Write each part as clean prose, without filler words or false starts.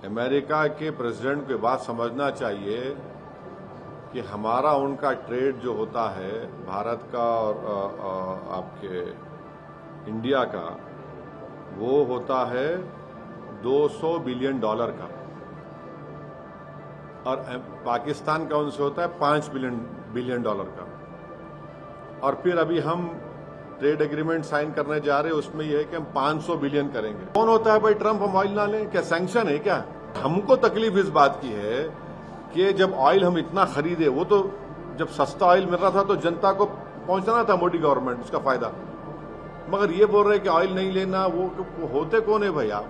America के president को बात समझना चाहिए कि हमारा उनका ट्रेड जो होता है भारत का और आपके इंडिया का, वो होता है $200 बिलियन का, और पाकिस्तान का उनसे होता है $5 बिलियन का। और फिर अभी हम ट्रेड एग्रीमेंट साइन करने जा रहे हैं, उसमें यह है कि हम 500 बिलियन करेंगे। कौन होता है भाई ट्रंप हम ऑयल ना लें? क्या सैंक्शन है क्या? हमको तकलीफ इस बात की है कि जब ऑयल हम इतना खरीदे, वो तो जब सस्ता ऑयल मिल रहा था तो जनता को पहुंचाना था मोदी गवर्नमेंट, उसका फायदा। मगर ये बोल रहे हैं कि ऑयल नहीं लेना, वो होते कौन है भाई आप?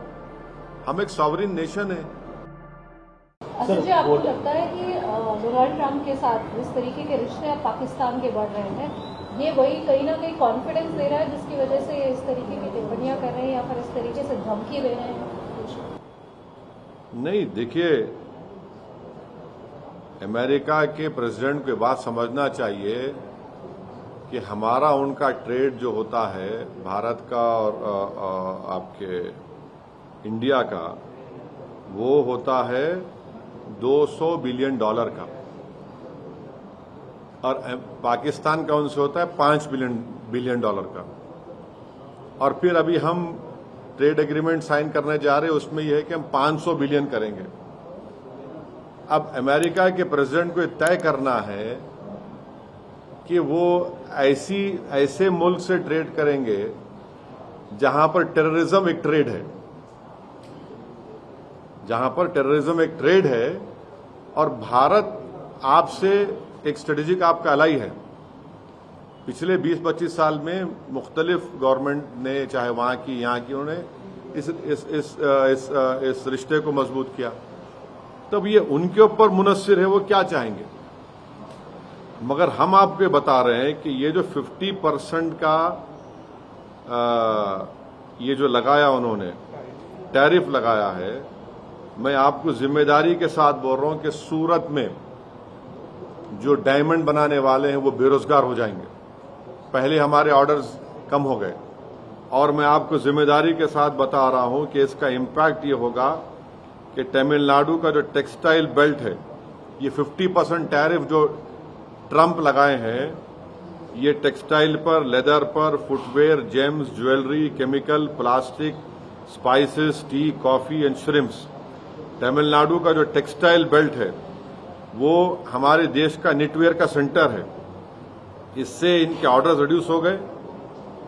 हम एक सॉवरिन नेशन है। अच्छा जी, आपको लगता है कि डोनाल्ड ट्रंप के साथ जिस तरीके के रिश्ते अब पाकिस्तान के बढ़ रहे हैं, ये वही कहीं ना कहीं कॉन्फिडेंस दे रहा है जिसकी वजह से इस तरीके की टिप्पणियां कर रहे हैं या फिर इस तरीके से धमकी दे रहे हैं? नहीं, देखिए, अमेरिका के प्रेसिडेंट को बात समझना चाहिए कि हमारा उनका ट्रेड जो होता है भारत का और आपके इंडिया का, वो होता है $200 बिलियन का, और पाकिस्तान का उनसे होता है $5 बिलियन का। और फिर अभी हम ट्रेड एग्रीमेंट साइन करने जा रहे हैं, उसमें यह है कि हम 500 बिलियन करेंगे। अब अमेरिका के प्रेसिडेंट को तय करना है कि वो ऐसे मुल्क से ट्रेड करेंगे जहां पर टेररिज्म एक ट्रेड है, जहां पर टेररिज्म एक ट्रेड है, और भारत आपसे एक स्ट्रेटेजिक आपका अलाई है। पिछले 20-25 साल में मुख्तलिफ गवर्नमेंट ने, चाहे वहां की यहाँ की, उन्होंने इस रिश्ते को मजबूत किया। तब ये उनके ऊपर मुनस्सिर है वो क्या चाहेंगे। मगर हम आपको बता रहे हैं कि ये जो 50% का ये जो लगाया उन्होंने, टैरिफ लगाया है, मैं आपको जिम्मेदारी के साथ बोल रहा हूं कि सूरत में जो डायमंड बनाने वाले हैं वो बेरोजगार हो जाएंगे। पहले हमारे ऑर्डर्स कम हो गए, और मैं आपको जिम्मेदारी के साथ बता रहा हूं कि इसका इम्पैक्ट ये होगा कि तमिलनाडु का जो टेक्सटाइल बेल्ट है, ये 50% टैरिफ जो ट्रंप लगाए हैं, ये टेक्सटाइल पर, लेदर पर, footwear, James, jewellery, chemical, plastic, spices, T, coffee and shrimps. Tamil Nadu का जो टेक्सटाइल बेल्ट है वो हमारे देश का निटवेयर का सेंटर है। इससे इनके ऑर्डर्स रिड्यूस हो गए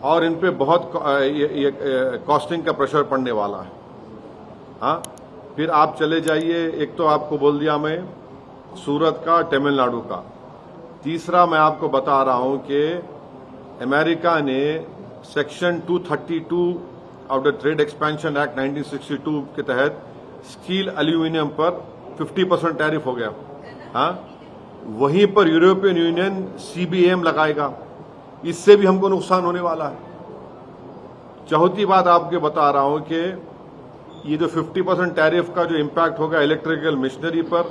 और इन पे बहुत कॉस्टिंग का प्रेशर पड़ने वाला है। हाँ, फिर आप चले जाइए, एक तो आपको बोल दिया मैं सूरत का, तमिलनाडु का। तीसरा मैं आपको बता रहा हूं कि अमेरिका ने section 232 of the trade expansion act 1962 के तहत स्टील एल्यूमिनियम पर 50% टैरिफ हो गया। हाँ, वहीं पर यूरोपियन यूनियन CBAM लगाएगा, इससे भी हमको नुकसान होने वाला है। चौथी बात आपको बता रहा हूं कि ये जो 50% टैरिफ का जो इम्पैक्ट होगा इलेक्ट्रिकल मशीनरी पर,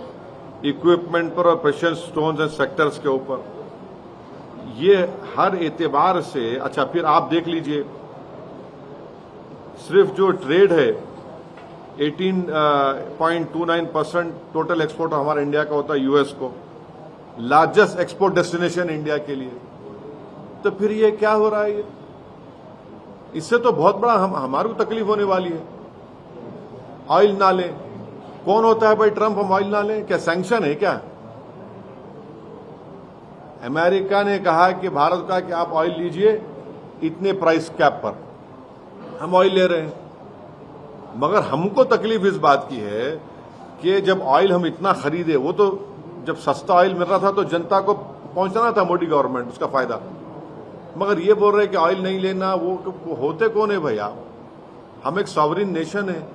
इक्विपमेंट पर और प्रेशियस स्टोन्स एंड सेक्टर्स के ऊपर, ये हर एतबार से। अच्छा, फिर आप देख लीजिए, सिर्फ जो ट्रेड है 18.29% टोटल एक्सपोर्ट हमारा इंडिया का होता है यूएस को, लार्जेस्ट एक्सपोर्ट डेस्टिनेशन इंडिया के लिए। तो फिर ये क्या हो रहा है? ये इससे तो बहुत बड़ा हमारी तकलीफ होने वाली है। ऑयल ना लें, कौन होता है भाई ट्रंप हम ऑयल ना लें? क्या सैंक्शन है क्या? अमेरिका ने कहा कि भारत का कि आप ऑयल लीजिए इतने प्राइस कैप पर, हम ऑयल ले रहे हैं। मगर हमको तकलीफ इस बात की है कि जब ऑयल हम इतना खरीदे, वो तो जब सस्ता ऑयल मिल रहा था तो जनता को पहुंचाना था मोदी गवर्नमेंट, उसका फायदा। मगर ये बोल रहे हैं कि ऑयल नहीं लेना, वो होते कौन है भाई आप? हम एक सॉवरिन नेशन है।